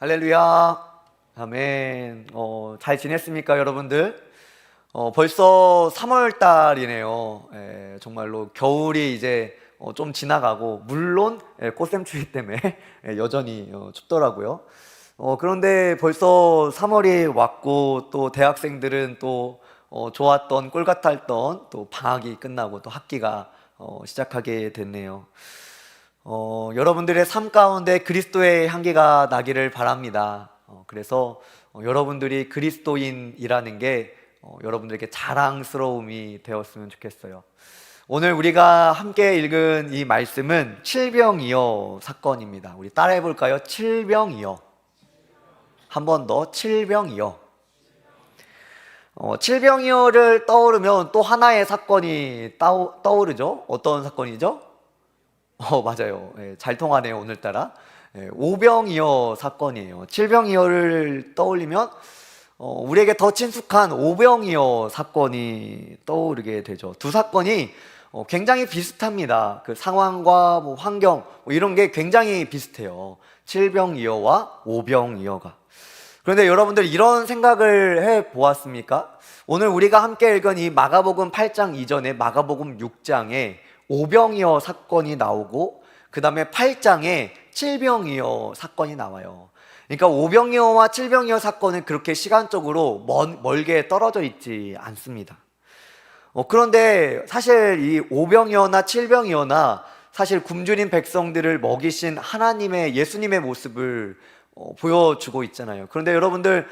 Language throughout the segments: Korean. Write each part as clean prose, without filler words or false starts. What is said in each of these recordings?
할렐루야. 아멘. 잘 지냈습니까, 여러분들? 벌써 3월 달이네요. 정말로 겨울이 이제 좀 지나가고, 물론 꽃샘추위 때문에 여전히 춥더라고요. 그런데 벌써 3월이 왔고, 또 대학생들은 또 좋았던, 꿀 같았던 또 방학이 끝나고 또 학기가 시작하게 됐네요. 여러분들의 삶 가운데 그리스도의 향기가 나기를 바랍니다. 그래서 여러분들이 그리스도인이라는 게 여러분들에게 자랑스러움이 되었으면 좋겠어요. 오늘 우리가 함께 읽은 이 말씀은 칠병이어 사건입니다. 우리 따라해 볼까요? 칠병이어. 한 번 더, 칠병이어. 칠병이어를 떠오르면 또 하나의 사건이 떠오르죠. 어떤 사건이죠? 맞아요. 잘 통하네요, 오늘따라. 오병이어 사건이에요. 칠병이어를 떠올리면 우리에게 더 친숙한 오병이어 사건이 떠오르게 되죠. 두 사건이 굉장히 비슷합니다. 그 상황과 뭐 환경 이런 게 굉장히 비슷해요. 칠병이어와 오병이어가. 그런데 여러분들 이런 생각을 해 보았습니까? 오늘 우리가 함께 읽은 이 마가복음 8장 이전에 마가복음 6장에 오병이어 사건이 나오고 그 다음에 8장에 칠병이어 사건이 나와요. 그러니까 오병이어와 칠병이어 사건은 그렇게 시간적으로 멀게 떨어져 있지 않습니다. 그런데 사실 이 오병이어나 칠병이어나 사실 굶주린 백성들을 먹이신 하나님의 예수님의 모습을 보여주고 있잖아요. 그런데 여러분들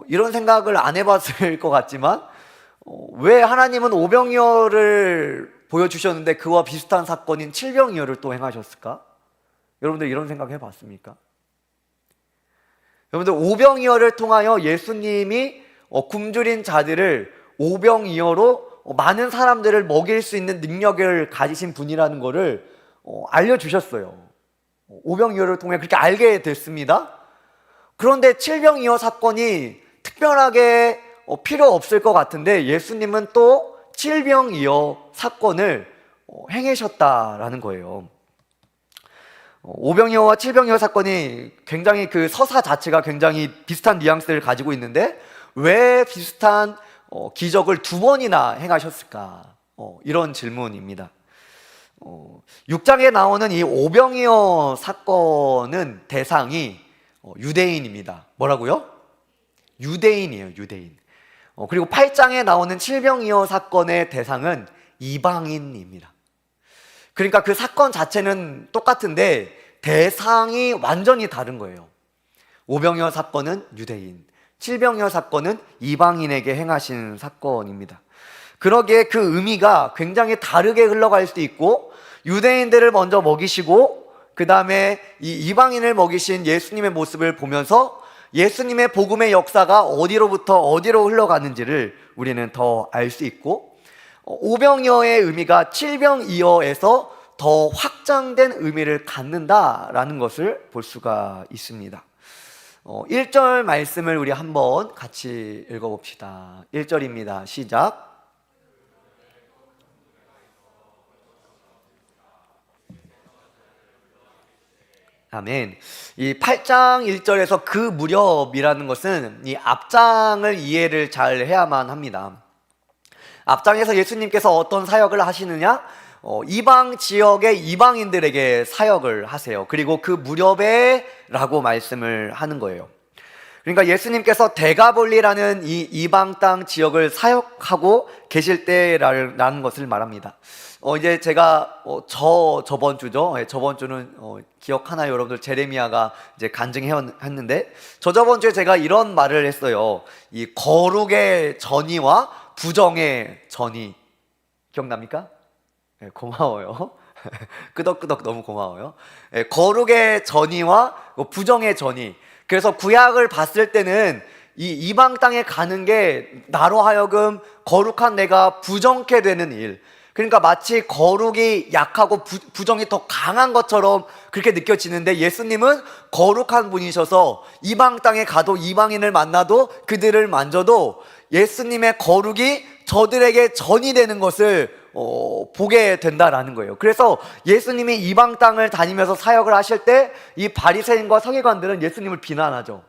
이런 생각을 안 해봤을 것 같지만 왜 하나님은 오병이어를 보여주셨는데 그와 비슷한 사건인 칠병이어를 또 행하셨을까? 여러분들 이런 생각 해봤습니까? 여러분들 오병이어를 통하여 예수님이 굶주린 자들을 오병이어로 많은 사람들을 먹일 수 있는 능력을 가지신 분이라는 것을 알려주셨어요. 오병이어를 통해 그렇게 알게 됐습니다. 그런데 칠병이어 사건이 특별하게 필요 없을 것 같은데 예수님은 또 칠병이어 사건을 행하셨다라는 거예요. 오병이어와 칠병이어 사건이 굉장히 그 서사 자체가 굉장히 비슷한 뉘앙스를 가지고 있는데 왜 비슷한 기적을 두 번이나 행하셨을까? 이런 질문입니다. 6장에 나오는 이 오병이어 사건은 대상이 유대인입니다. 뭐라고요? 유대인이에요, 유대인. 그리고 8장에 나오는 칠병이어 사건의 대상은 이방인입니다. 그러니까 그 사건 자체는 똑같은데 대상이 완전히 다른 거예요. 오병이어 사건은 유대인, 칠병이어 사건은 이방인에게 행하신 사건입니다. 그러기에 그 의미가 굉장히 다르게 흘러갈 수도 있고 유대인들을 먼저 먹이시고 그 다음에 이 이방인을 먹이신 예수님의 모습을 보면서 예수님의 복음의 역사가 어디로부터 어디로 흘러가는지를 우리는 더 알 수 있고 오병이어의 의미가 칠병이어에서 더 확장된 의미를 갖는다라는 것을 볼 수가 있습니다. 1절 말씀을 우리 한번 같이 읽어봅시다. 1절입니다. 시작. 아멘. 이 8장 1절에서 그 무렵이라는 것은 이 앞장을 이해를 잘 해야만 합니다. 앞장에서 예수님께서 어떤 사역을 하시느냐? 이방 지역의 이방인들에게 사역을 하세요. 그리고 그 무렵에 라고 말씀을 하는 거예요. 그러니까 예수님께서 대가볼리라는 이 이방 땅 지역을 사역하고 계실 때라는 것을 말합니다. 이제 제가 저번 주죠. 저번 주는 기억하나요, 여러분들? 제레미야가 이제 간증했는데 저번 주에 제가 이런 말을 했어요. 이 거룩의 전의와 부정의 전의 기억납니까? 네, 고마워요. 끄덕끄덕 너무 고마워요. 네, 거룩의 전의와 부정의 전의. 그래서 구약을 봤을 때는 이 이방 땅에 가는 게 나로 하여금 거룩한 내가 부정케 되는 일. 그러니까 마치 거룩이 약하고 부정이 더 강한 것처럼 그렇게 느껴지는데 예수님은 거룩한 분이셔서 이방 땅에 가도 이방인을 만나도 그들을 만져도 예수님의 거룩이 저들에게 전이 되는 것을 보게 된다라는 거예요. 그래서 예수님이 이방 땅을 다니면서 사역을 하실 때 이 바리새인과 서기관들은 예수님을 비난하죠.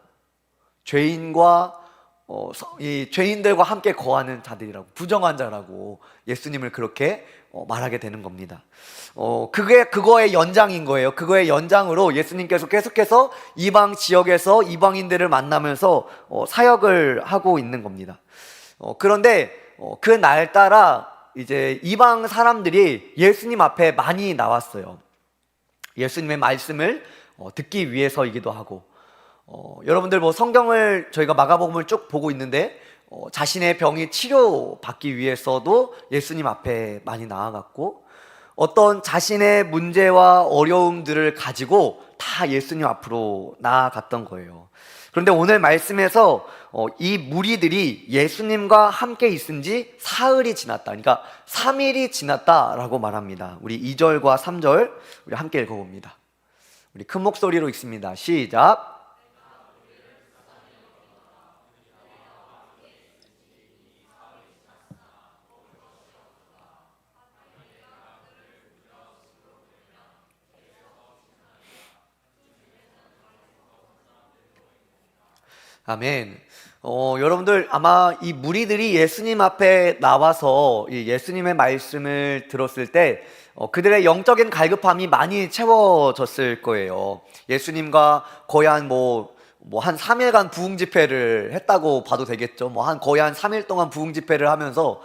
죄인과 이 죄인들과 함께 거하는 자들이라고, 부정한 자라고 예수님을 그렇게 말하게 되는 겁니다. 그게 그거의 연장인 거예요. 그거의 연장으로 예수님께서 계속해서 이방 지역에서 이방인들을 만나면서 사역을 하고 있는 겁니다. 그런데 그 날따라 이제 이방 사람들이 예수님 앞에 많이 나왔어요. 예수님의 말씀을 듣기 위해서이기도 하고, 여러분들 뭐 성경을 저희가 마가복음을 쭉 보고 있는데 자신의 병이 치료받기 위해서도 예수님 앞에 많이 나아갔고, 어떤 자신의 문제와 어려움들을 가지고 다 예수님 앞으로 나아갔던 거예요. 그런데 오늘 말씀에서 이 무리들이 예수님과 함께 있은 지 사흘이 지났다, 그러니까 3일이 지났다라고 말합니다. 우리 2절과 3절 우리 함께 읽어봅니다. 우리 큰 목소리로 읽습니다. 시작. 아멘. 여러분들 아마 이 무리들이 예수님 앞에 나와서 이 예수님의 말씀을 들었을 때 그들의 영적인 갈급함이 많이 채워졌을 거예요. 예수님과 거의 한 3일간 부흥 집회를 했다고 봐도 되겠죠. 거의 한 3일 동안 부흥 집회를 하면서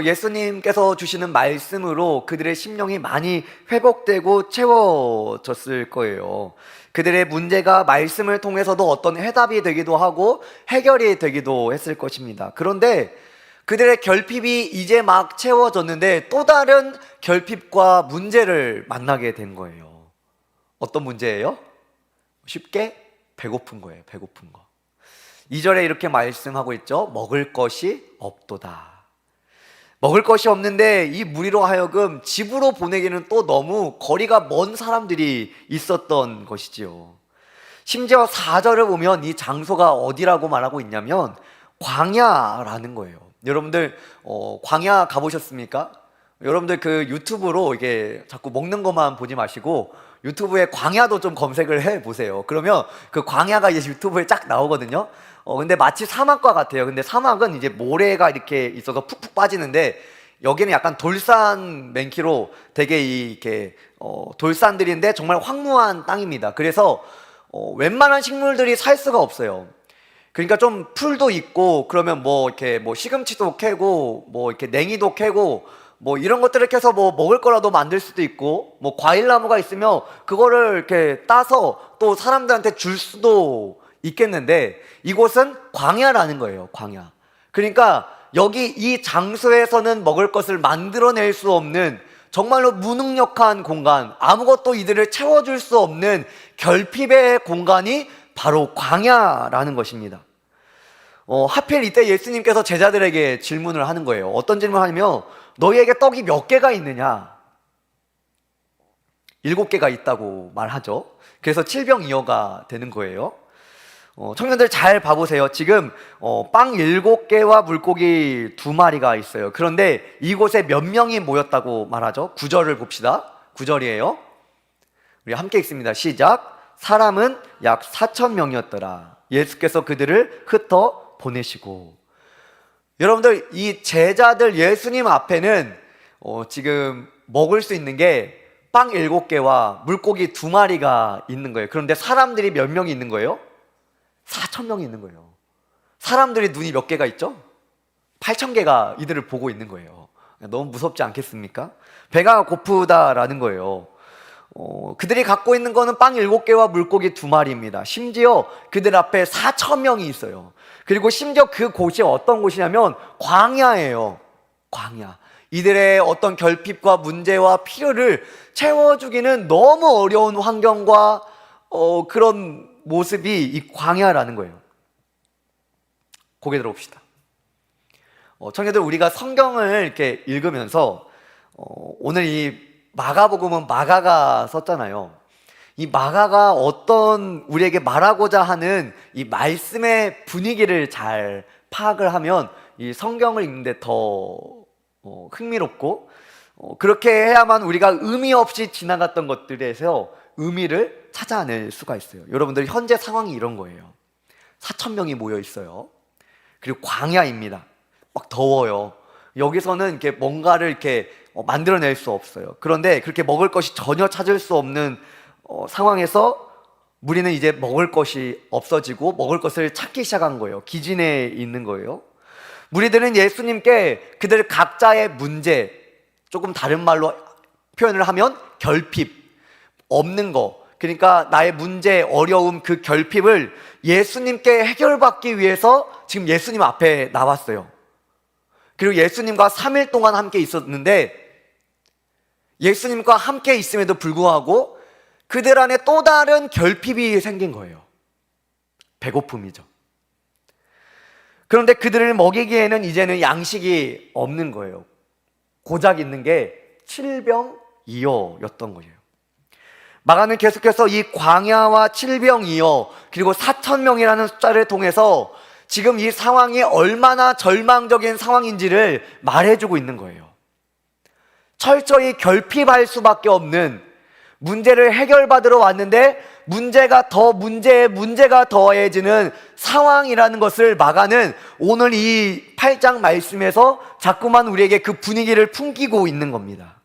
예수님께서 주시는 말씀으로 그들의 심령이 많이 회복되고 채워졌을 거예요. 그들의 문제가 말씀을 통해서도 어떤 해답이 되기도 하고 해결이 되기도 했을 것입니다. 그런데 그들의 결핍이 이제 막 채워졌는데 또 다른 결핍과 문제를 만나게 된 거예요. 어떤 문제예요? 쉽게 배고픈 거예요. 배고픈 거. 2절에 이렇게 말씀하고 있죠. 먹을 것이 없도다. 먹을 것이 없는데 이 무리로 하여금 집으로 보내기는 또 너무 거리가 먼 사람들이 있었던 것이지요. 심지어 4절을 보면 이 장소가 어디라고 말하고 있냐면 광야라는 거예요. 여러분들 광야 가보셨습니까? 여러분들 그 유튜브로 이게 자꾸 먹는 것만 보지 마시고 유튜브에 광야도 좀 검색을 해 보세요. 그러면 그 광야가 이제 유튜브에 쫙 나오거든요. 근데 마치 사막과 같아요. 근데 사막은 이제 모래가 이렇게 있어서 푹푹 빠지는데 여기는 약간 돌산 맨키로 되게 이렇게 돌산들인데 정말 황무한 땅입니다. 그래서 웬만한 식물들이 살 수가 없어요. 그러니까 좀 풀도 있고 그러면 이렇게 시금치도 캐고 이렇게 냉이도 캐고 이런 것들을 캐서 먹을 거라도 만들 수도 있고 과일나무가 있으면 그거를 이렇게 따서 또 사람들한테 줄 수도 있겠는데 이곳은 광야라는 거예요. 광야. 그러니까 여기 이 장소에서는 먹을 것을 만들어낼 수 없는 정말로 무능력한 공간, 아무것도 이들을 채워줄 수 없는 결핍의 공간이 바로 광야라는 것입니다. 하필 이때 예수님께서 제자들에게 질문을 하는 거예요. 어떤 질문을 하냐면 너희에게 떡이 몇 개가 있느냐? 7개가 있다고 말하죠. 그래서 7병2어가 되는 거예요. 청년들 잘 봐보세요. 지금 빵 7개와 물고기 2마리가 있어요. 그런데 이곳에 몇 명이 모였다고 말하죠? 9절을 봅시다. 9절이에요. 우리 함께 읽습니다. 시작. 사람은 약 4,000명이었더라. 예수께서 그들을 흩어 보내시고. 여러분들 이 제자들 예수님 앞에는 지금 먹을 수 있는 게 빵 7개와 물고기 2마리가 있는 거예요. 그런데 사람들이 몇 명이 있는 거예요? 4,000명이 있는 거예요. 사람들이 눈이 몇 개가 있죠? 8,000개가 이들을 보고 있는 거예요. 너무 무섭지 않겠습니까? 배가 고프다라는 거예요. 그들이 갖고 있는 거는 빵 7개와 물고기 2마리입니다. 심지어 그들 앞에 4,000명이 있어요. 그리고 심지어 그 곳이 어떤 곳이냐면 광야예요. 광야. 이들의 어떤 결핍과 문제와 필요를 채워주기는 너무 어려운 환경과 그런 모습이 이 광야라는 거예요. 고개 들어봅시다. 청년들, 우리가 성경을 이렇게 읽으면서 오늘 이 마가복음은 마가가 썼잖아요. 이 마가가 어떤 우리에게 말하고자 하는 이 말씀의 분위기를 잘 파악을 하면 이 성경을 읽는데 더 흥미롭고 그렇게 해야만 우리가 의미 없이 지나갔던 것들에서 의미를 찾아낼 수가 있어요. 여러분들 현재 상황이 이런 거예요. 4천 명이 모여 있어요. 그리고 광야입니다. 막 더워요. 여기서는 이렇게 뭔가를 이렇게 만들어낼 수 없어요. 그런데 그렇게 먹을 것이 전혀 찾을 수 없는 상황에서 무리는 이제 먹을 것이 없어지고 먹을 것을 찾기 시작한 거예요. 기진에 있는 거예요. 무리들은 예수님께 그들 각자의 문제, 조금 다른 말로 표현을 하면 결핍, 없는 거, 그러니까 나의 문제, 어려움, 그 결핍을 예수님께 해결받기 위해서 지금 예수님 앞에 나왔어요. 그리고 예수님과 3일 동안 함께 있었는데 예수님과 함께 있음에도 불구하고 그들 안에 또 다른 결핍이 생긴 거예요. 배고픔이죠. 그런데 그들을 먹이기에는 이제는 양식이 없는 거예요. 고작 있는 게 7병2어였던 거예요. 마가는 계속해서 이 광야와 7병2어 그리고 4천 명이라는 숫자를 통해서 지금 이 상황이 얼마나 절망적인 상황인지를 말해주고 있는 거예요. 철저히 결핍할 수밖에 없는, 문제를 해결받으러 왔는데 문제에 문제가 더해지는 상황이라는 것을 마가는 오늘 이 8장 말씀에서 자꾸만 우리에게 그 분위기를 풍기고 있는 겁니다.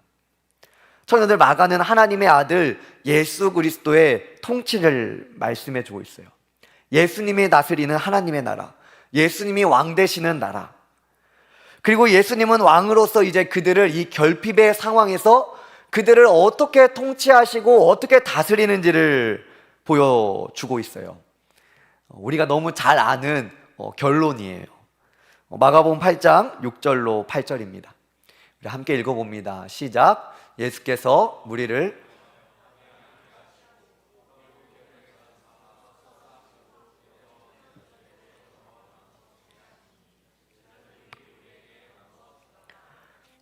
청년들, 마가는 하나님의 아들 예수 그리스도의 통치를 말씀해 주고 있어요. 예수님이 다스리는 하나님의 나라, 예수님이 왕 되시는 나라, 그리고 예수님은 왕으로서 이제 그들을 이 결핍의 상황에서 그들을 어떻게 통치하시고 어떻게 다스리는지를 보여주고 있어요. 우리가 너무 잘 아는 결론이에요. 마가복음 8장 6절로 8절입니다. 우리 함께 읽어봅니다. 시작. 예수께서 무리를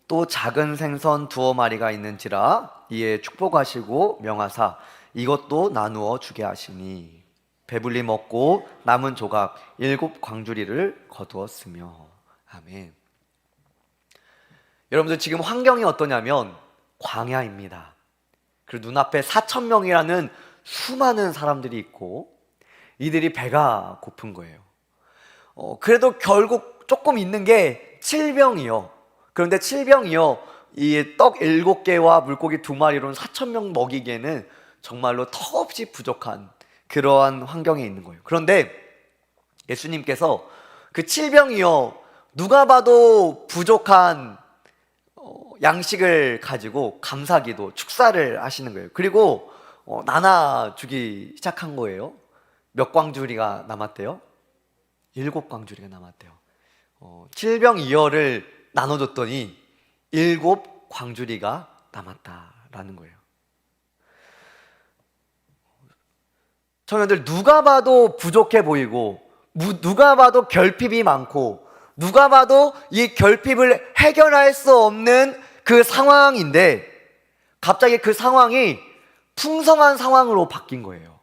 또 작은 생선 2마리가 있는지라 이에 축복하시고 명하사 이것도 나누어 주게 하시니 배불리 먹고 남은 조각 7광주리를 거두었으며. 아멘. 여러분들 지금 환경이 어떠냐면 광야입니다. 그리고 눈앞에 4천 명이라는 수많은 사람들이 있고 이들이 배가 고픈 거예요. 그래도 결국 조금 있는 게 7병이요. 그런데 7병이요, 이 떡 7개와 물고기 2마리로는 4천 명 먹이기에는 정말로 턱없이 부족한 그러한 환경에 있는 거예요. 그런데 예수님께서 그 7병이요, 누가 봐도 부족한 양식을 가지고 감사기도, 축사를 하시는 거예요. 그리고 나눠주기 시작한 거예요. 몇 광주리가 남았대요? 7광주리가 남았대요. 7병2어를 나눠줬더니 7광주리가 남았다라는 거예요. 청년들, 누가 봐도 부족해 보이고 누가 봐도 결핍이 많고 누가 봐도 이 결핍을 해결할 수 없는 그 상황인데 갑자기 그 상황이 풍성한 상황으로 바뀐 거예요.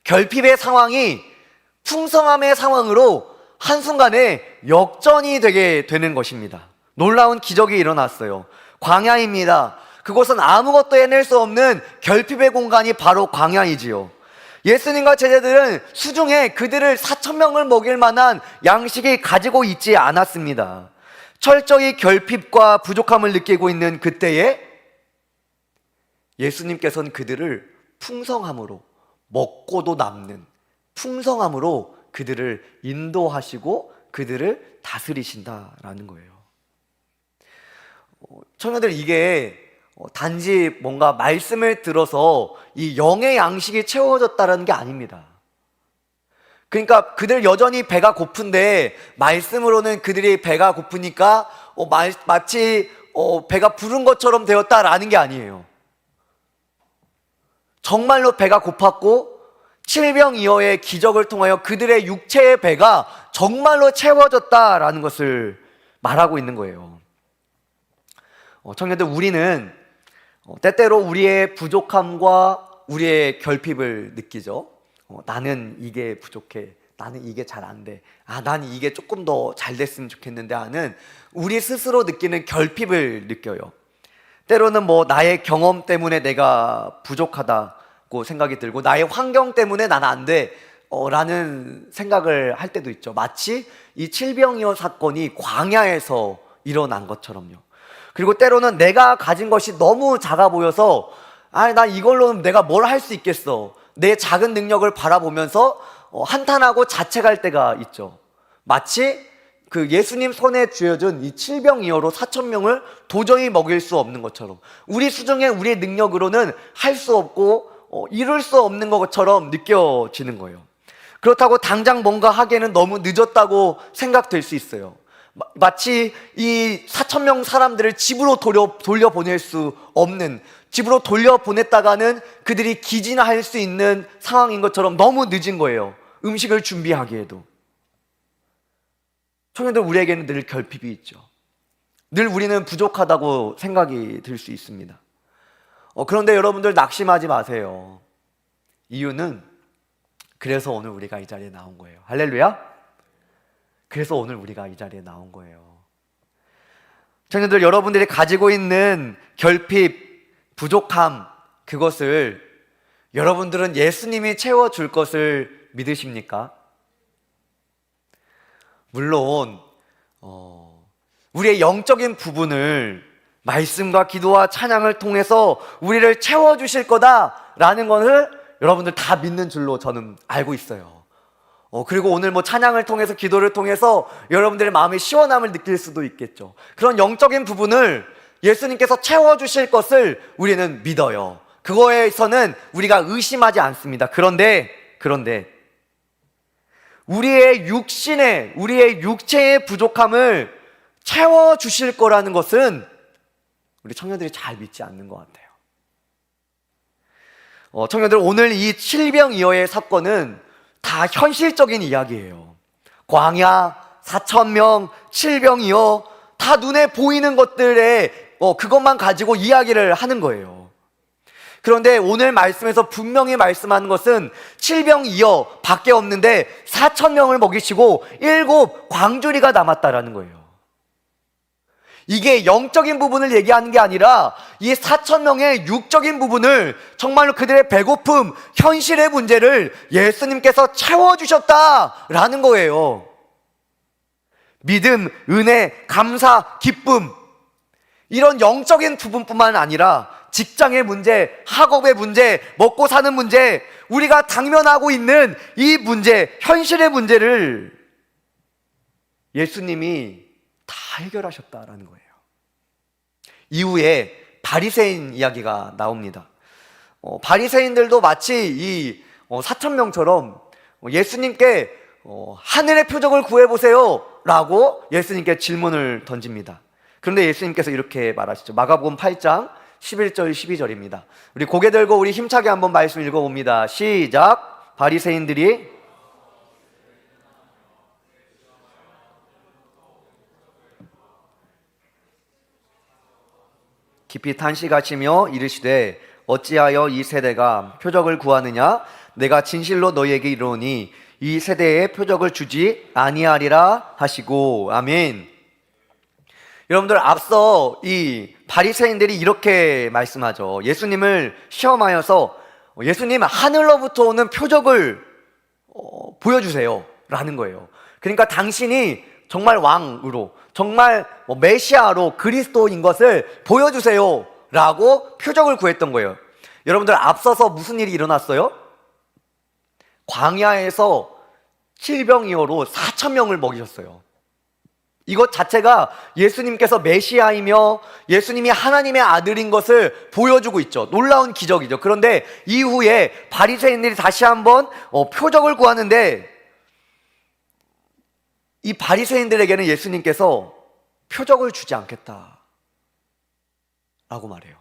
결핍의 상황이 풍성함의 상황으로 한순간에 역전이 되게 되는 것입니다. 놀라운 기적이 일어났어요. 광야입니다. 그곳은 아무것도 해낼 수 없는 결핍의 공간이 바로 광야이지요. 예수님과 제자들은 수중에 그들을 4천 명을 먹일 만한 양식이 가지고 있지 않았습니다. 철저히 결핍과 부족함을 느끼고 있는 그때에 예수님께서는 그들을 풍성함으로, 먹고도 남는 풍성함으로 그들을 인도하시고 그들을 다스리신다라는 거예요. 청년들, 이게 단지 뭔가 말씀을 들어서 이 영의 양식이 채워졌다는 게 아닙니다. 그러니까 그들 여전히 배가 고픈데 말씀으로는 그들이 배가 고프니까 마치 배가 부른 것처럼 되었다라는 게 아니에요. 정말로 배가 고팠고 7병2어의 기적을 통하여 그들의 육체의 배가 정말로 채워졌다라는 것을 말하고 있는 거예요. 청년들, 우리는 때때로 우리의 부족함과 우리의 결핍을 느끼죠. 나는 이게 부족해, 나는 이게 잘 안 돼, 난 이게 조금 더 잘 됐으면 좋겠는데 하는 우리 스스로 느끼는 결핍을 느껴요. 때로는 뭐 나의 경험 때문에 내가 부족하다고 생각이 들고 나의 환경 때문에 나는 안 돼 라는 생각을 할 때도 있죠. 마치 이 칠병이어 사건이 광야에서 일어난 것처럼요. 그리고 때로는 내가 가진 것이 너무 작아 보여서 나 이걸로는 내가 뭘 할 수 있겠어, 내 작은 능력을 바라보면서 한탄하고 자책할 때가 있죠. 마치 그 예수님 손에 쥐어준 이 칠병이어로 4,000명을 도저히 먹일 수 없는 것처럼, 우리 수중에 우리의 능력으로는 할 수 없고 이룰 수 없는 것처럼 느껴지는 거예요. 그렇다고 당장 뭔가 하기에는 너무 늦었다고 생각될 수 있어요. 마치 이 4,000명 사람들을 집으로 돌려보낼 수 없는, 집으로 돌려보냈다가는 그들이 기진할 수 있는 상황인 것처럼 너무 늦은 거예요. 음식을 준비하기에도. 청년들, 우리에게는 늘 결핍이 있죠. 늘 우리는 부족하다고 생각이 들 수 있습니다. 그런데 여러분들 낙심하지 마세요. 이유는 그래서 오늘 우리가 이 자리에 나온 거예요. 할렐루야. 그래서 오늘 우리가 이 자리에 나온 거예요. 청년들, 여러분들이 가지고 있는 결핍, 부족함, 그것을 여러분들은 예수님이 채워줄 것을 믿으십니까? 물론 우리의 영적인 부분을 말씀과 기도와 찬양을 통해서 우리를 채워주실 거다라는 것을 여러분들 다 믿는 줄로 저는 알고 있어요. 그리고 오늘 뭐 찬양을 통해서, 기도를 통해서 여러분들의 마음의 시원함을 느낄 수도 있겠죠. 그런 영적인 부분을 예수님께서 채워주실 것을 우리는 믿어요. 그거에서는 우리가 의심하지 않습니다. 그런데 우리의 육체의 부족함을 채워주실 거라는 것은 우리 청년들이 잘 믿지 않는 것 같아요. 청년들, 오늘 이 칠병이어의 사건은 다 현실적인 이야기예요. 광야, 4,000명, 칠병이어, 다 눈에 보이는 것들에 그것만 가지고 이야기를 하는 거예요. 그런데 오늘 말씀에서 분명히 말씀하는 것은 칠병이어 밖에 없는데 4,000명을 먹이시고 7 광주리가 남았다라는 거예요. 이게 영적인 부분을 얘기하는 게 아니라 이 4,000명의 육적인 부분을, 정말로 그들의 배고픔, 현실의 문제를 예수님께서 채워주셨다라는 거예요. 믿음, 은혜, 감사, 기쁨, 이런 영적인 부분뿐만 아니라 직장의 문제, 학업의 문제, 먹고 사는 문제, 우리가 당면하고 있는 이 문제, 현실의 문제를 예수님이 다 해결하셨다라는 거예요. 이후에 바리새인 이야기가 나옵니다. 바리새인들도 마치 이 4,000명처럼 예수님께 하늘의 표적을 구해보세요 라고 예수님께 질문을 던집니다. 그런데 예수님께서 이렇게 말하시죠. 마가복음 8장 11절 12절입니다. 우리 고개 들고 우리 힘차게 한번 말씀 읽어봅니다. 시작. 바리새인들이 깊이 탄식하시며 이르시되 어찌하여 이 세대가 표적을 구하느냐? 내가 진실로 너희에게 이르노니 이 세대에 표적을 주지 아니하리라 하시고. 아멘. 여러분들, 앞서 이 바리새인들이 이렇게 말씀하죠. 예수님을 시험하여서 예수님, 하늘로부터 오는 표적을 보여주세요 라는 거예요. 그러니까 당신이 정말 왕으로, 정말 메시아로, 그리스도인 것을 보여주세요 라고 표적을 구했던 거예요. 여러분들, 앞서서 무슨 일이 일어났어요? 광야에서 칠병이어로 4,000명을 먹이셨어요. 이것 자체가 예수님께서 메시아이며 예수님이 하나님의 아들인 것을 보여주고 있죠. 놀라운 기적이죠. 그런데 이후에 바리새인들이 다시 한번 표적을 구하는데, 이 바리새인들에게는 예수님께서 표적을 주지 않겠다 라고 말해요.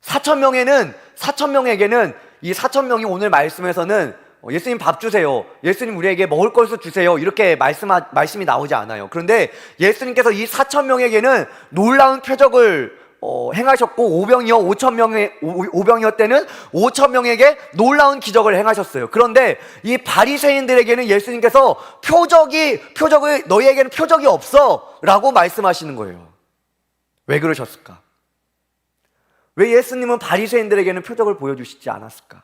4,000명에게는 이 4,000명이 오늘 말씀에서는 예수님 밥 주세요, 예수님 우리에게 먹을 것을 주세요, 이렇게 말씀이 나오지 않아요. 그런데 예수님께서 이 4,000명에게는 놀라운 표적을 행하셨고, 오병이어 때는 5,000명에게 놀라운 기적을 행하셨어요. 그런데 이 바리새인들에게는 예수님께서 너희에게는 표적이 없어 라고 말씀하시는 거예요. 왜 그러셨을까? 왜 예수님은 바리새인들에게는 표적을 보여주시지 않았을까?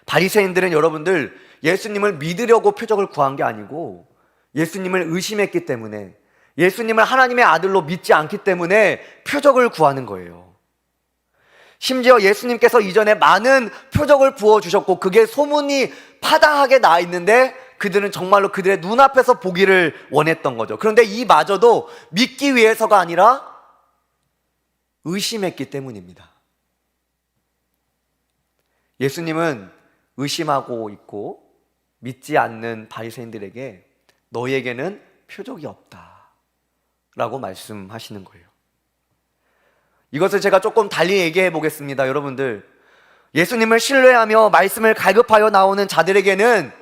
바리새인들은 여러분들 예수님을 믿으려고 표적을 구한 게 아니고 예수님을 의심했기 때문에, 예수님을 하나님의 아들로 믿지 않기 때문에 표적을 구하는 거예요. 심지어 예수님께서 이전에 많은 표적을 부어주셨고 그게 소문이 파다하게 나 있는데 그들은 정말로 그들의 눈앞에서 보기를 원했던 거죠. 그런데 이마저도 믿기 위해서가 아니라 의심했기 때문입니다. 예수님은 의심하고 있고 믿지 않는 바리새인들에게 너희에게는 표적이 없다 라고 말씀하시는 거예요. 이것을 제가 조금 달리 얘기해 보겠습니다. 여러분들, 예수님을 신뢰하며 말씀을 갈급하여 나오는 자들에게는,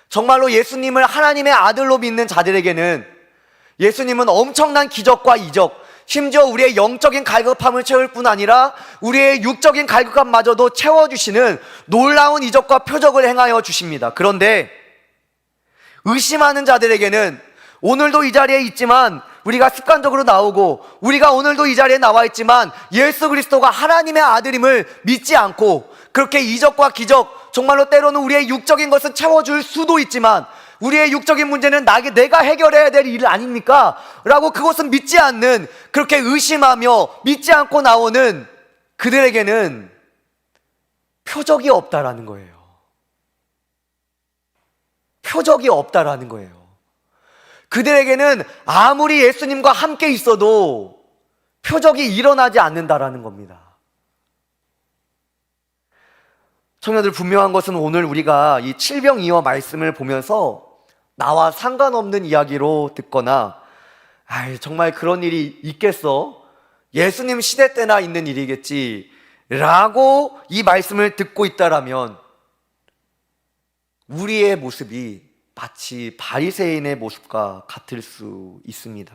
정말로 예수님을 하나님의 아들로 믿는 자들에게는 예수님은 엄청난 기적과 이적, 심지어 우리의 영적인 갈급함을 채울 뿐 아니라 우리의 육적인 갈급함마저도 채워주시는 놀라운 이적과 표적을 행하여 주십니다. 그런데 의심하는 자들에게는, 오늘도 이 자리에 있지만 우리가 습관적으로 나오고 우리가 오늘도 이 자리에 나와 있지만 예수 그리스도가 하나님의 아들임을 믿지 않고 그렇게 이적과 기적, 정말로 때로는 우리의 육적인 것은 채워줄 수도 있지만 우리의 육적인 문제는 내가 해결해야 될 일 아닙니까? 라고 그것은 믿지 않는, 그렇게 의심하며 믿지 않고 나오는 그들에게는 표적이 없다라는 거예요. 표적이 없다라는 거예요. 그들에게는 아무리 예수님과 함께 있어도 표적이 일어나지 않는다라는 겁니다. 청년들, 분명한 것은 오늘 우리가 이 칠병이어 말씀을 보면서 나와 상관없는 이야기로 듣거나 정말 그런 일이 있겠어? 예수님 시대 때나 있는 일이겠지 라고 이 말씀을 듣고 있다라면 우리의 모습이 마치 바리새인의 모습과 같을 수 있습니다.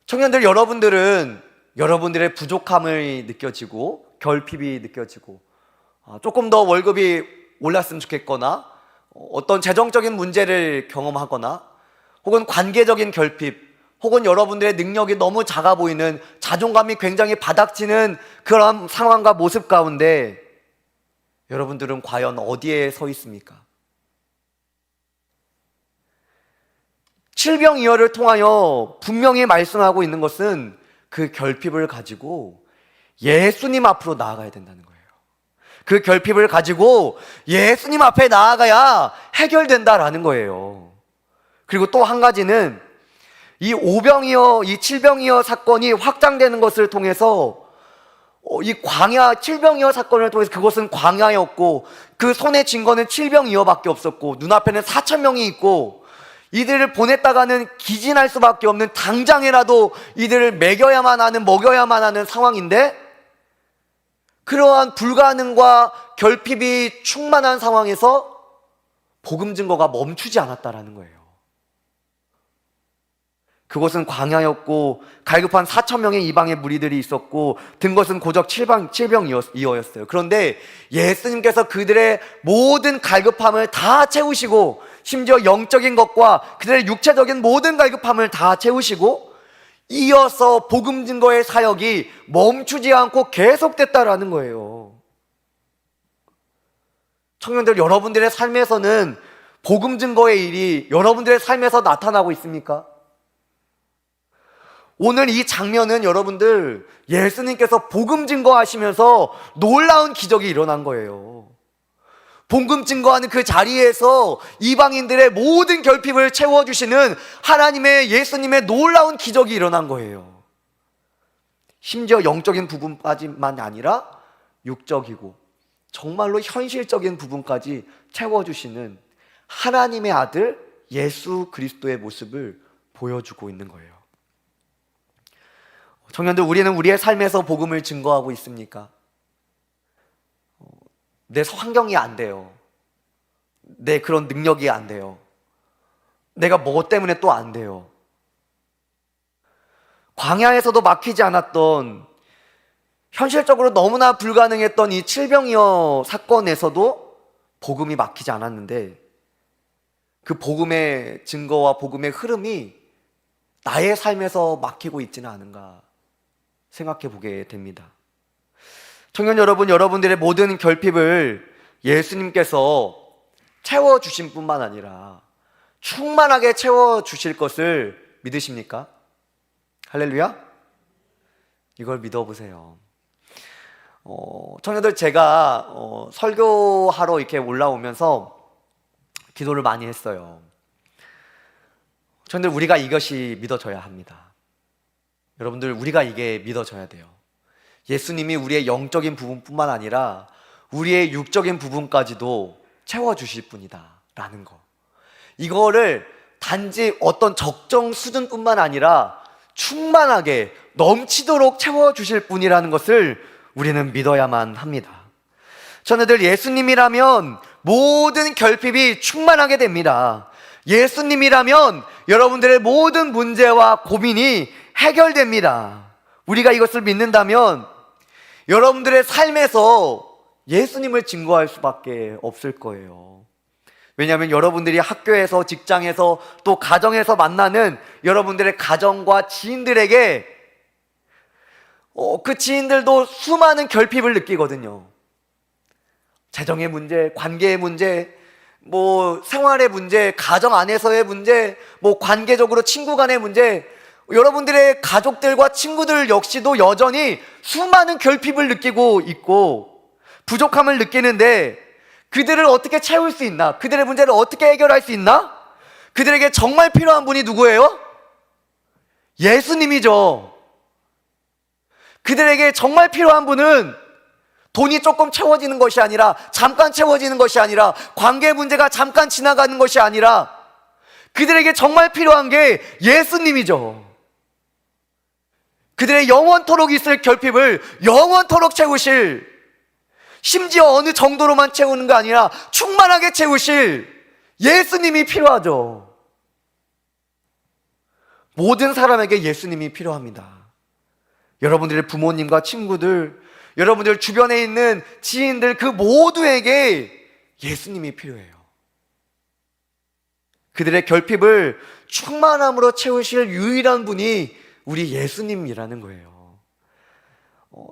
청년들, 여러분들은 여러분들의 부족함을 느껴지고 결핍이 느껴지고 조금 더 월급이 올랐으면 좋겠거나 어떤 재정적인 문제를 경험하거나 혹은 관계적인 결핍, 혹은 여러분들의 능력이 너무 작아 보이는, 자존감이 굉장히 바닥치는 그런 상황과 모습 가운데 여러분들은 과연 어디에 서 있습니까? 칠병이어를 통하여 분명히 말씀하고 있는 것은 그 결핍을 가지고 예수님 앞으로 나아가야 된다는 거예요. 그 결핍을 가지고 예수님 앞에 나아가야 해결된다라는 거예요. 그리고 또 한 가지는 이 오병이어, 이 칠병이어 사건이 확장되는 것을 통해서 이 칠병이어 사건을 통해서 그것은 광야였고 그 손에 쥔 거는 칠병이어밖에 없었고 눈앞에는 4,000명이 있고 이들을 보냈다가는 기진할 수밖에 없는, 당장이라도 이들을 먹여야만 하는 상황인데 그러한 불가능과 결핍이 충만한 상황에서 복음 증거가 멈추지 않았다라는 거예요. 그곳은 광야였고 갈급한 4,000명의 이방의 무리들이 있었고 든 것은 고작 칠병이어였어요. 그런데 예수님께서 그들의 모든 갈급함을 다 채우시고, 심지어 영적인 것과 그들의 육체적인 모든 갈급함을 다 채우시고, 이어서 복음 증거의 사역이 멈추지 않고 계속됐다라는 거예요. 청년들, 여러분들의 삶에서는 복음 증거의 일이 여러분들의 삶에서 나타나고 있습니까? 오늘 이 장면은 여러분들, 예수님께서 복음 증거하시면서 놀라운 기적이 일어난 거예요. 복음 증거하는 그 자리에서 이방인들의 모든 결핍을 채워주시는 하나님의, 예수님의 놀라운 기적이 일어난 거예요. 심지어 영적인 부분까지만 아니라 육적이고 정말로 현실적인 부분까지 채워주시는 하나님의 아들 예수 그리스도의 모습을 보여주고 있는 거예요. 청년들, 우리는 우리의 삶에서 복음을 증거하고 있습니까? 내 환경이 안 돼요. 내 그런 능력이 안 돼요. 내가 뭐 때문에 또 안 돼요. 광야에서도 막히지 않았던, 현실적으로 너무나 불가능했던 이 칠병이어 사건에서도 복음이 막히지 않았는데 그 복음의 증거와 복음의 흐름이 나의 삶에서 막히고 있지는 않은가? 생각해 보게 됩니다. 청년 여러분, 여러분들의 모든 결핍을 예수님께서 채워주신 뿐만 아니라 충만하게 채워주실 것을 믿으십니까? 할렐루야? 이걸 믿어보세요. 청년들, 제가 설교하러 이렇게 올라오면서 기도를 많이 했어요. 청년들, 우리가 이것이 믿어져야 합니다. 여러분들, 우리가 이게 믿어져야 돼요. 예수님이 우리의 영적인 부분뿐만 아니라 우리의 육적인 부분까지도 채워주실 분이다 라는 거, 이거를 단지 어떤 적정 수준뿐만 아니라 충만하게 넘치도록 채워주실 분이라는 것을 우리는 믿어야만 합니다. 저네들, 예수님이라면 모든 결핍이 충만하게 됩니다. 예수님이라면 여러분들의 모든 문제와 고민이 해결됩니다. 우리가 이것을 믿는다면 여러분들의 삶에서 예수님을 증거할 수밖에 없을 거예요. 왜냐하면 여러분들이 학교에서, 직장에서, 또 가정에서 만나는 여러분들의 가정과 지인들에게 그 지인들도 수많은 결핍을 느끼거든요. 재정의 문제, 관계의 문제, 생활의 문제, 가정 안에서의 문제, 관계적으로 친구 간의 문제, 여러분들의 가족들과 친구들 역시도 여전히 수많은 결핍을 느끼고 있고 부족함을 느끼는데, 그들을 어떻게 채울 수 있나? 그들의 문제를 어떻게 해결할 수 있나? 그들에게 정말 필요한 분이 누구예요? 예수님이죠. 그들에게 정말 필요한 분은 돈이 조금 채워지는 것이 아니라, 잠깐 채워지는 것이 아니라, 관계 문제가 잠깐 지나가는 것이 아니라, 그들에게 정말 필요한 게 예수님이죠. 그들의 영원토록 있을 결핍을 영원토록 채우실, 심지어 어느 정도로만 채우는 게 아니라 충만하게 채우실 예수님이 필요하죠. 모든 사람에게 예수님이 필요합니다. 여러분들의 부모님과 친구들, 여러분들 주변에 있는 지인들, 그 모두에게 예수님이 필요해요. 그들의 결핍을 충만함으로 채우실 유일한 분이 우리 예수님이라는 거예요.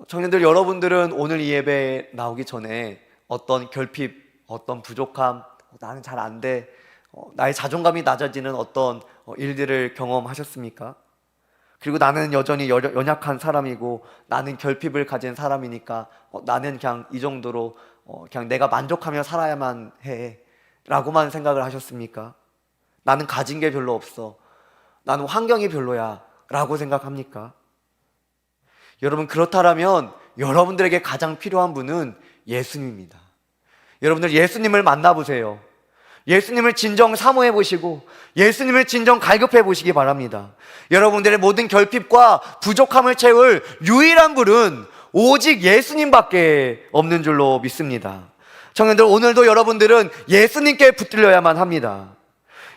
청년들, 여러분들은 오늘 이 예배에 나오기 전에 어떤 결핍, 어떤 부족함, 나는 잘 안 돼, 나의 자존감이 낮아지는 어떤 일들을 경험하셨습니까? 그리고 나는 여전히 연약한 사람이고, 나는 결핍을 가진 사람이니까 나는 그냥 이 정도로 그냥 내가 만족하며 살아야만 해 라고만 생각을 하셨습니까? 나는 가진 게 별로 없어, 나는 환경이 별로야 라고 생각합니까? 여러분, 그렇다면 여러분들에게 가장 필요한 분은 예수님입니다. 여러분들, 예수님을 만나보세요. 예수님을 진정 사모해 보시고 예수님을 진정 갈급해 보시기 바랍니다. 여러분들의 모든 결핍과 부족함을 채울 유일한 분은 오직 예수님밖에 없는 줄로 믿습니다. 청년들, 오늘도 여러분들은 예수님께 붙들려야만 합니다.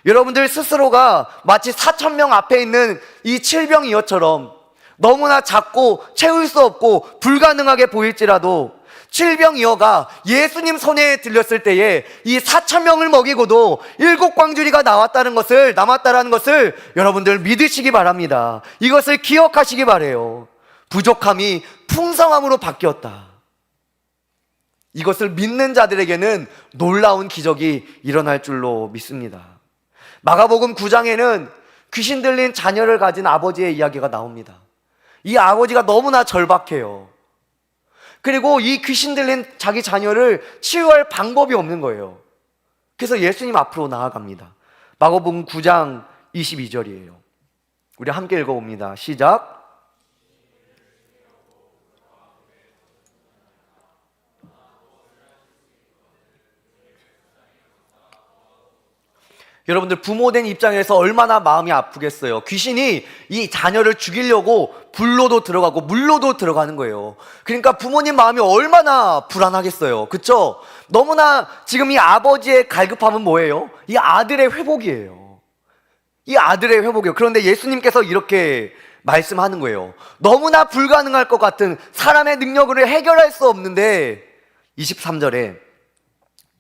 여러분들 스스로가 마치 4,000명 앞에 있는 이 칠병이어처럼 너무나 작고 채울 수 없고 불가능하게 보일지라도, 칠병이어가 예수님 손에 들렸을 때에 이 4,000명을 먹이고도 7광주리가 남았다는 것을 여러분들 믿으시기 바랍니다. 이것을 기억하시기 바래요. 부족함이 풍성함으로 바뀌었다. 이것을 믿는 자들에게는 놀라운 기적이 일어날 줄로 믿습니다. 마가복음 9장에는 귀신 들린 자녀를 가진 아버지의 이야기가 나옵니다. 이 아버지가 너무나 절박해요. 그리고 이 귀신 들린 자기 자녀를 치유할 방법이 없는 거예요. 그래서 예수님 앞으로 나아갑니다. 마가복음 9장 22절이에요. 우리 함께 읽어봅니다. 시작. 여러분들, 부모된 입장에서 얼마나 마음이 아프겠어요. 귀신이 이 자녀를 죽이려고 불로도 들어가고 물로도 들어가는 거예요. 그러니까 부모님 마음이 얼마나 불안하겠어요. 그쵸? 너무나 지금 이 아버지의 갈급함은 뭐예요? 이 아들의 회복이에요. 이 아들의 회복이에요. 그런데 예수님께서 이렇게 말씀하는 거예요. 너무나 불가능할 것 같은, 사람의 능력으로 해결할 수 없는데, 23절에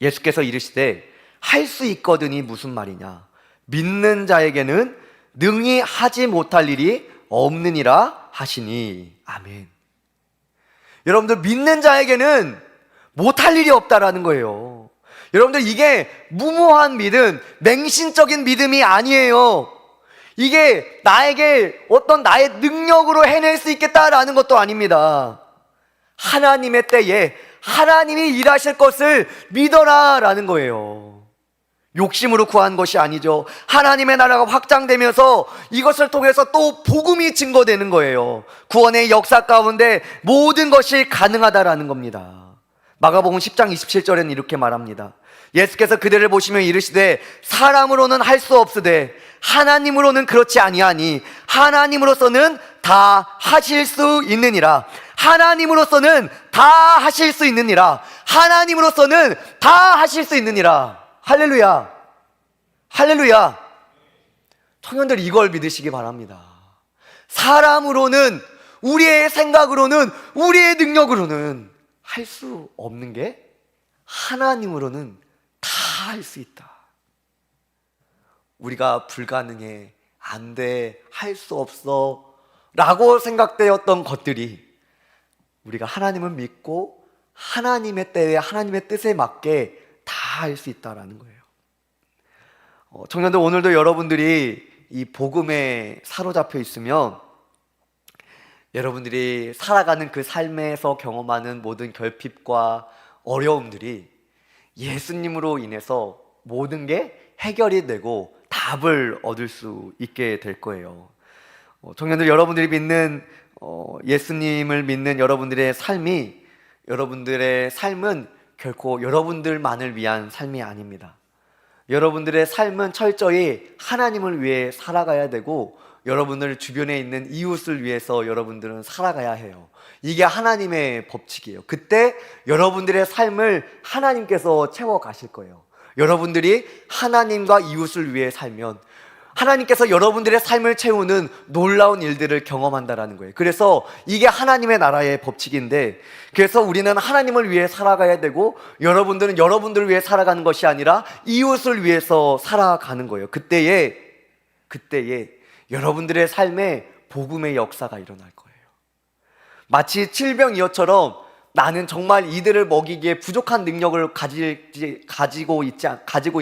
예수께서 이르시되 할 수 있거든이 무슨 말이냐? 믿는 자에게는 능히 하지 못할 일이 없느니라 하시니. 아멘. 여러분들, 믿는 자에게는 못할 일이 없다라는 거예요. 여러분들, 이게 무모한 믿음, 맹신적인 믿음이 아니에요. 이게 나에게 어떤 나의 능력으로 해낼 수 있겠다라는 것도 아닙니다. 하나님의 때에 하나님이 일하실 것을 믿어라 라는 거예요. 욕심으로 구한 것이 아니죠. 하나님의 나라가 확장되면서 이것을 통해서 또 복음이 증거되는 거예요. 구원의 역사 가운데 모든 것이 가능하다라는 겁니다. 마가복음 10장 27절에는 이렇게 말합니다. 예수께서 그들을 보시며 이르시되 사람으로는 할 수 없으되 하나님으로는 그렇지 아니하니 하나님으로서는 다 하실 수 있느니라. 하나님으로서는 다 하실 수 있느니라. 하나님으로서는 다 하실 수 있느니라. 할렐루야. 할렐루야. 청년들, 이걸 믿으시기 바랍니다. 사람으로는, 우리의 생각으로는, 우리의 능력으로는 할 수 없는 게 하나님으로는 다 할 수 있다. 우리가 불가능해, 안 돼, 할 수 없어 라고 생각되었던 것들이 우리가 하나님을 믿고 하나님의 때에 하나님의 뜻에 맞게 다 할 수 있다라는 거예요. 청년들, 오늘도 여러분들이 이 복음에 사로잡혀 있으면 여러분들이 살아가는 그 삶에서 경험하는 모든 결핍과 어려움들이 예수님으로 인해서 모든 게 해결이 되고 답을 얻을 수 있게 될 거예요. 청년들, 여러분들이 믿는 예수님을 믿는 여러분들의 삶은 결코 여러분들만을 위한 삶이 아닙니다. 여러분들의 삶은 철저히 하나님을 위해 살아가야 되고 여러분들 주변에 있는 이웃을 위해서 여러분들은 살아가야 해요. 이게 하나님의 법칙이에요. 그때 여러분들의 삶을 하나님께서 채워가실 거예요. 여러분들이 하나님과 이웃을 위해 살면 하나님께서 여러분들의 삶을 채우는 놀라운 일들을 경험한다라는 거예요. 그래서 이게 하나님의 나라의 법칙인데, 그래서 우리는 하나님을 위해 살아가야 되고 여러분들은 여러분들을 위해 살아가는 것이 아니라 이웃을 위해서 살아가는 거예요. 그때에 여러분들의 삶에 복음의 역사가 일어날 거예요. 마치 칠병이어처럼 나는 정말 이들을 먹이기에 부족한 능력을 가지고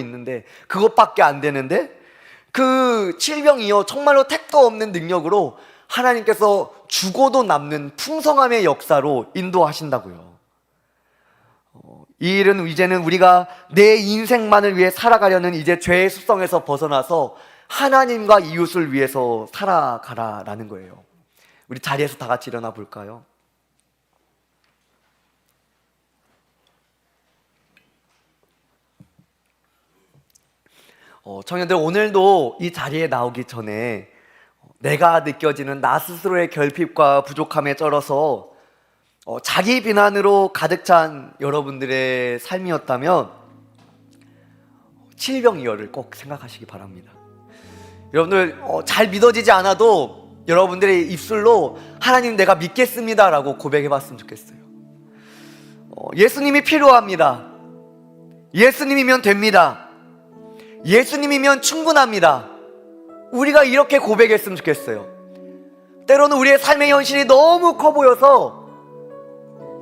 있는데 그것밖에 안 되는데, 그 칠병이어 정말로 택도 없는 능력으로 하나님께서 죽어도 남는 풍성함의 역사로 인도하신다고요. 이 일은 이제는 우리가 내 인생만을 위해 살아가려는 이제 죄의 습성에서 벗어나서 하나님과 이웃을 위해서 살아가라라는 거예요. 우리 자리에서 다 같이 일어나 볼까요? 청년들, 오늘도 이 자리에 나오기 전에 내가 느껴지는 나 스스로의 결핍과 부족함에 쩔어서 자기 비난으로 가득 찬 여러분들의 삶이었다면 칠병이어를 꼭 생각하시기 바랍니다. 여러분들, 잘 믿어지지 않아도 여러분들의 입술로 하나님 내가 믿겠습니다 라고 고백해 봤으면 좋겠어요. 예수님이 필요합니다. 예수님이면 됩니다. 예수님이면 충분합니다. 우리가 이렇게 고백했으면 좋겠어요. 때로는 우리의 삶의 현실이 너무 커 보여서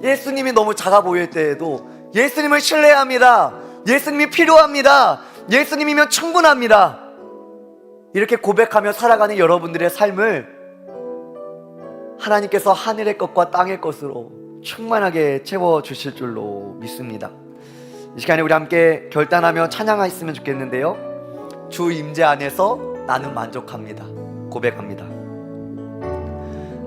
예수님이 너무 작아 보일 때에도 예수님을 신뢰합니다. 예수님이 필요합니다. 예수님이면 충분합니다. 이렇게 고백하며 살아가는 여러분들의 삶을 하나님께서 하늘의 것과 땅의 것으로 충만하게 채워주실 줄로 믿습니다. 이 시간에 우리 함께 결단하며 찬양하셨으면 좋겠는데요, 주 임재 안에서 나는 만족합니다 고백합니다.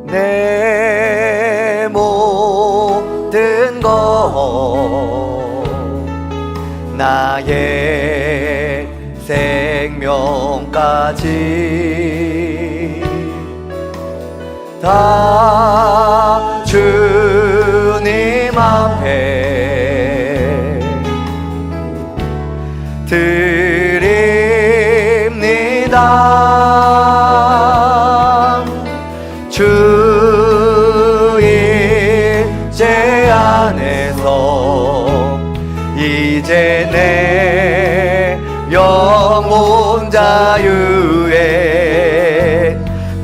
내 모든 것 나의 생명까지 다 주님 앞에 드립니다. 주 임재 안에서 이제 내 영혼 자유에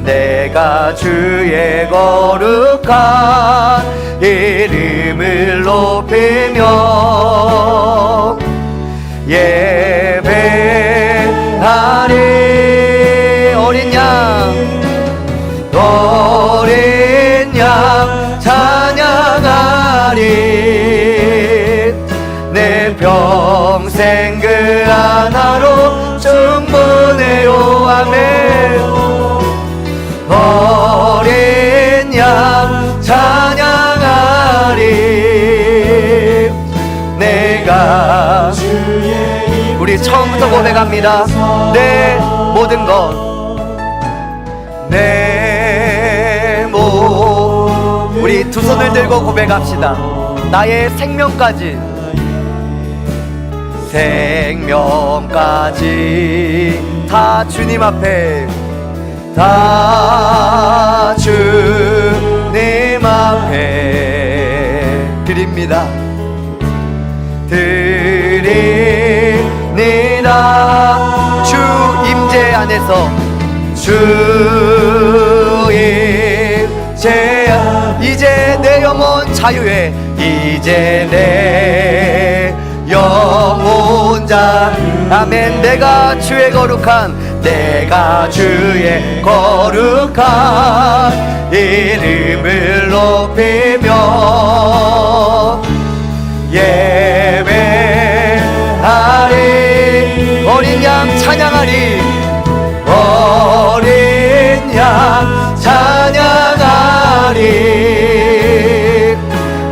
내가 내가 주의 거룩한 이름을 높이며 예배하리. 어린 양 찬양하리. 내 평생 그 하나로 충분해요. 아멘. 어린 양 찬양하리. 내가 우리 처음부터 고백합니다. 내 모든 것 우리 두 손을 들고 고백합시다. 나의 생명까지 다 주님 앞에, 다 주님 앞에 드립니다. 드립니다. 주 임재 안에서, 주 임재, 이제 내 영혼 자유해. 이제 내 영혼 자유. 아멘. 내가 주의 거룩한 이름을 높이며 예배하리. 어린 양 찬양하리. 어린 양 찬양하리.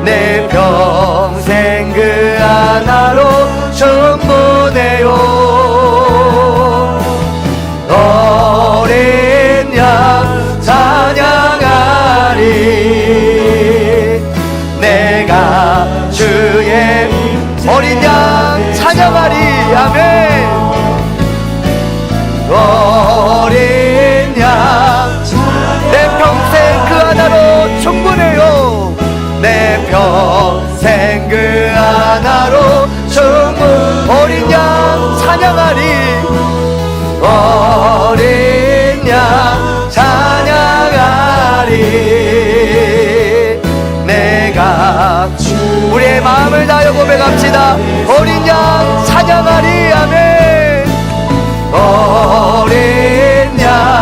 내 평생 그 하나로 충분해요. 어린 양 찬양하리. 내가 주의 어린 양 찬양하리. 아멘. 어린 양 내 평생 그 하나로 충분해요. 내 평생 그 하나로 충분. 어린 양 찬양하리. 어린 양 찬양하리. 내가 우리의 마음을 다하여 고백합시다. 어린 양 찬양하리. 아멘. 어린 양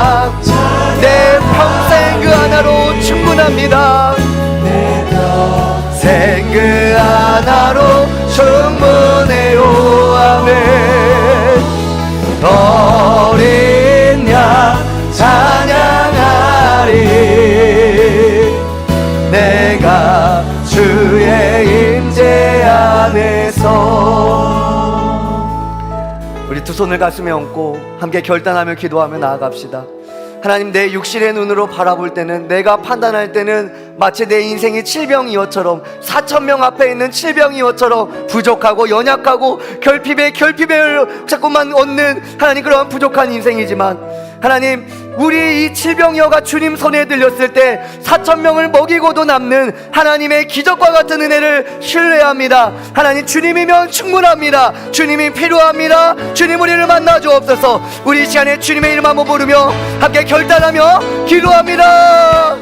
내 평생 그 하나로 충분합니다. 내 평생 그 하나로 충분해요. 아멘. 어린 양 찬양하리. 내가 주의 임재 안에서. 우리 두 손을 가슴에 얹고 함께 결단하며 기도하며 나아갑시다. 하나님, 내 육신의 눈으로 바라볼 때는, 내가 판단할 때는 마치 내 인생이 칠병이어처럼, 4,000명 앞에 있는 칠병이어처럼 부족하고 연약하고 결핍에 자꾸만 얻는 하나님, 그러한 부족한 인생이지만 하나님, 우리 이 칠병이어가 주님 손에 들렸을 때 4,000명을 먹이고도 남는 하나님의 기적과 같은 은혜를 신뢰합니다. 하나님, 주님이면 충분합니다. 주님이 필요합니다. 주님, 우리를 만나 주옵소서. 우리 이 시간에 주님의 이름 한번 부르며 함께 결단하며 기도합니다.